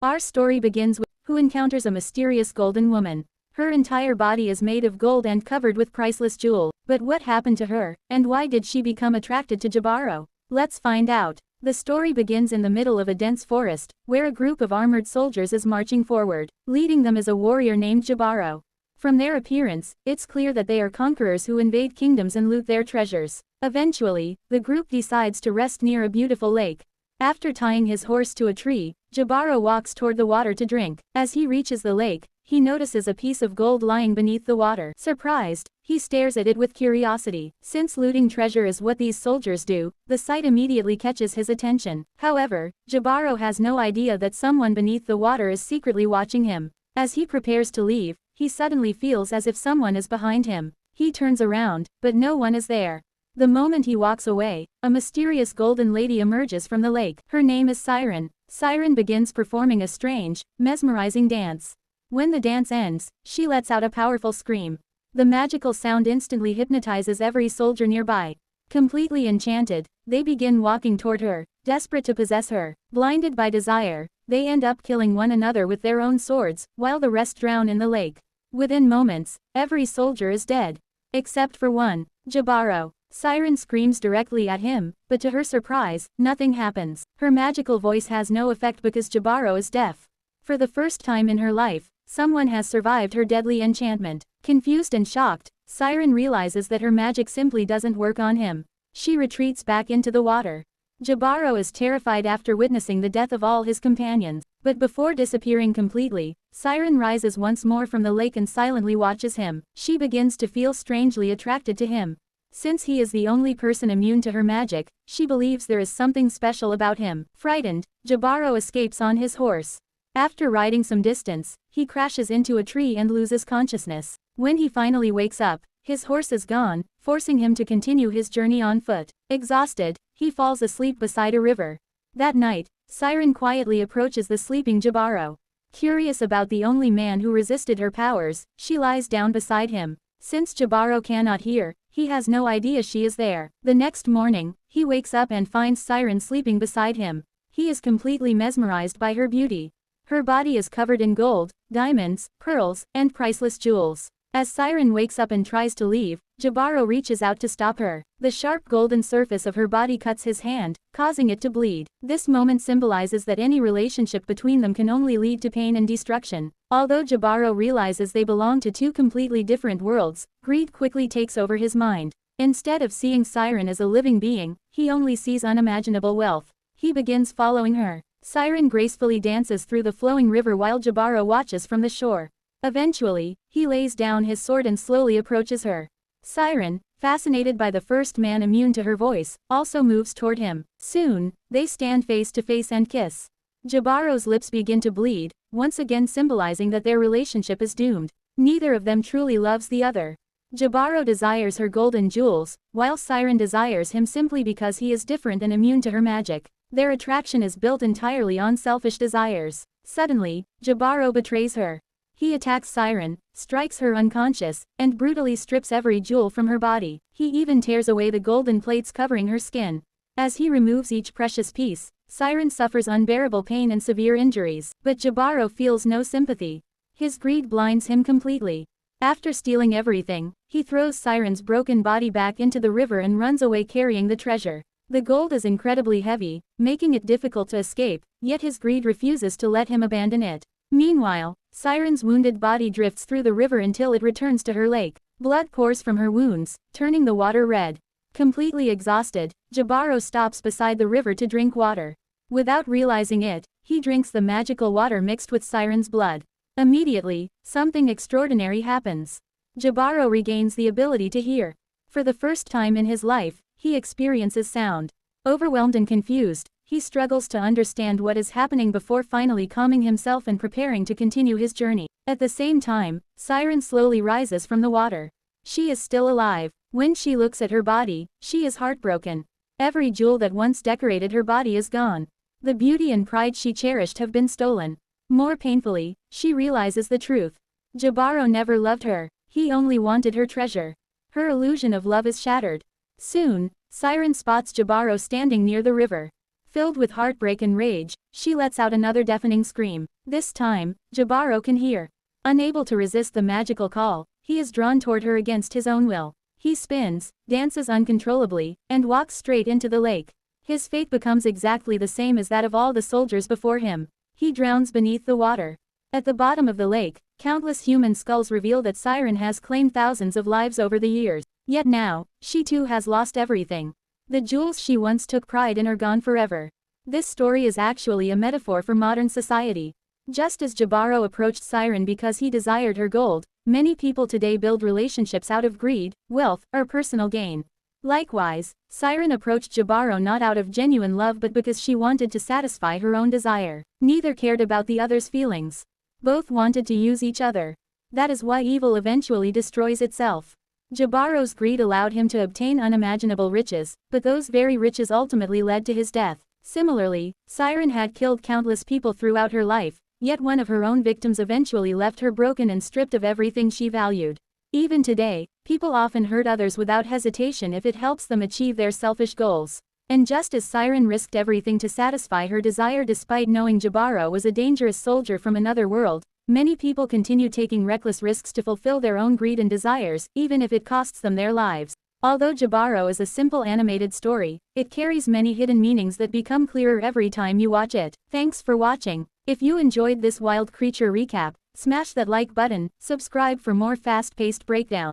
Our story begins with who encounters a mysterious golden woman. Her entire body is made of gold and covered with priceless jewels. But what happened to her, and why did she become attracted to Jibaro? Let's find out. The story begins in the middle of a dense forest, where a group of armored soldiers is marching forward. Leading them is a warrior named Jibaro. From their appearance, it's clear that they are conquerors who invade kingdoms and loot their treasures. Eventually, the group decides to rest near a beautiful lake. After tying his horse to a tree, Jibaro walks toward the water to drink. As he reaches the lake, he notices a piece of gold lying beneath the water. Surprised, he stares at it with curiosity. Since looting treasure is what these soldiers do, the sight immediately catches his attention. However, Jibaro has no idea that someone beneath the water is secretly watching him. As he prepares to leave, he suddenly feels as if someone is behind him. He turns around, but no one is there. The moment he walks away, a mysterious golden lady emerges from the lake. Her name is Siren. Siren begins performing a strange, mesmerizing dance. When the dance ends, she lets out a powerful scream. The magical sound instantly hypnotizes every soldier nearby. Completely enchanted, they begin walking toward her, desperate to possess her. Blinded by desire, they end up killing one another with their own swords, while the rest drown in the lake. Within moments, every soldier is dead. Except for one, Jibaro. Siren screams directly at him, but to her surprise, nothing happens. Her magical voice has no effect because Jibaro is deaf. For the first time in her life, someone has survived her deadly enchantment. Confused and shocked, Siren realizes that her magic simply doesn't work on him. She retreats back into the water. Jibaro is terrified after witnessing the death of all his companions. But before disappearing completely, Siren rises once more from the lake and silently watches him. She begins to feel strangely attracted to him. Since he is the only person immune to her magic, she believes there is something special about him. Frightened, Jibaro escapes on his horse. After riding some distance, he crashes into a tree and loses consciousness. When he finally wakes up, his horse is gone, forcing him to continue his journey on foot. Exhausted, he falls asleep beside a river. That night, Siren quietly approaches the sleeping Jibaro. Curious about the only man who resisted her powers, she lies down beside him. Since Jibaro cannot hear, he has no idea she is there. The next morning, he wakes up and finds Siren sleeping beside him. He is completely mesmerized by her beauty. Her body is covered in gold, diamonds, pearls, and priceless jewels. As Siren wakes up and tries to leave, Jibaro reaches out to stop her. The sharp golden surface of her body cuts his hand, causing it to bleed. This moment symbolizes that any relationship between them can only lead to pain and destruction. Although Jibaro realizes they belong to two completely different worlds, greed quickly takes over his mind. Instead of seeing Siren as a living being, he only sees unimaginable wealth. He begins following her. Siren gracefully dances through the flowing river while Jibaro watches from the shore. Eventually, he lays down his sword and slowly approaches her. Siren, fascinated by the first man immune to her voice, also moves toward him. Soon, they stand face to face and kiss. Jibaro's lips begin to bleed, once again symbolizing that their relationship is doomed. Neither of them truly loves the other. Jibaro desires her golden jewels, while Siren desires him simply because he is different and immune to her magic. Their attraction is built entirely on selfish desires. Suddenly, Jibaro betrays her. He attacks Siren, strikes her unconscious, and brutally strips every jewel from her body. He even tears away the golden plates covering her skin. As he removes each precious piece, Siren suffers unbearable pain and severe injuries. But Jibaro feels no sympathy. His greed blinds him completely. After stealing everything, he throws Siren's broken body back into the river and runs away carrying the treasure. The gold is incredibly heavy, making it difficult to escape, yet his greed refuses to let him abandon it. Meanwhile, Siren's wounded body drifts through the river until it returns to her lake. Blood pours from her wounds, turning the water red. Completely exhausted, Jibaro stops beside the river to drink water. Without realizing it, he drinks the magical water mixed with Siren's blood. Immediately, something extraordinary happens. Jibaro regains the ability to hear. For the first time in his life, he experiences sound. Overwhelmed and confused, he struggles to understand what is happening before finally calming himself and preparing to continue his journey. At the same time, Siren slowly rises from the water. She is still alive. When she looks at her body, she is heartbroken. Every jewel that once decorated her body is gone. The beauty and pride she cherished have been stolen. More painfully, she realizes the truth. Jibaro never loved her. He only wanted her treasure. Her illusion of love is shattered. Soon, Siren spots Jibaro standing near the river. Filled with heartbreak and rage, she lets out another deafening scream. This time, Jibaro can hear. Unable to resist the magical call, he is drawn toward her against his own will. He spins, dances uncontrollably, and walks straight into the lake. His fate becomes exactly the same as that of all the soldiers before him. He drowns beneath the water. At the bottom of the lake, countless human skulls reveal that Siren has claimed thousands of lives over the years. Yet now, she too has lost everything. The jewels she once took pride in are gone forever. This story is actually a metaphor for modern society. Just as Jibaro approached Siren because he desired her gold, many people today build relationships out of greed, wealth, or personal gain. Likewise, Siren approached Jibaro not out of genuine love but because she wanted to satisfy her own desire. Neither cared about the other's feelings. Both wanted to use each other. That is why evil eventually destroys itself. Jibaro's greed allowed him to obtain unimaginable riches, but those very riches ultimately led to his death. Similarly, Siren had killed countless people throughout her life, yet one of her own victims eventually left her broken and stripped of everything she valued. Even today, people often hurt others without hesitation if it helps them achieve their selfish goals. And just as Siren risked everything to satisfy her desire despite knowing Jibaro was a dangerous soldier from another world, many people continue taking reckless risks to fulfill their own greed and desires, even if it costs them their lives. Although Jibaro is a simple animated story, it carries many hidden meanings that become clearer every time you watch it. Thanks for watching. If you enjoyed this wild creature recap, smash that like button, subscribe for more fast-paced breakdown.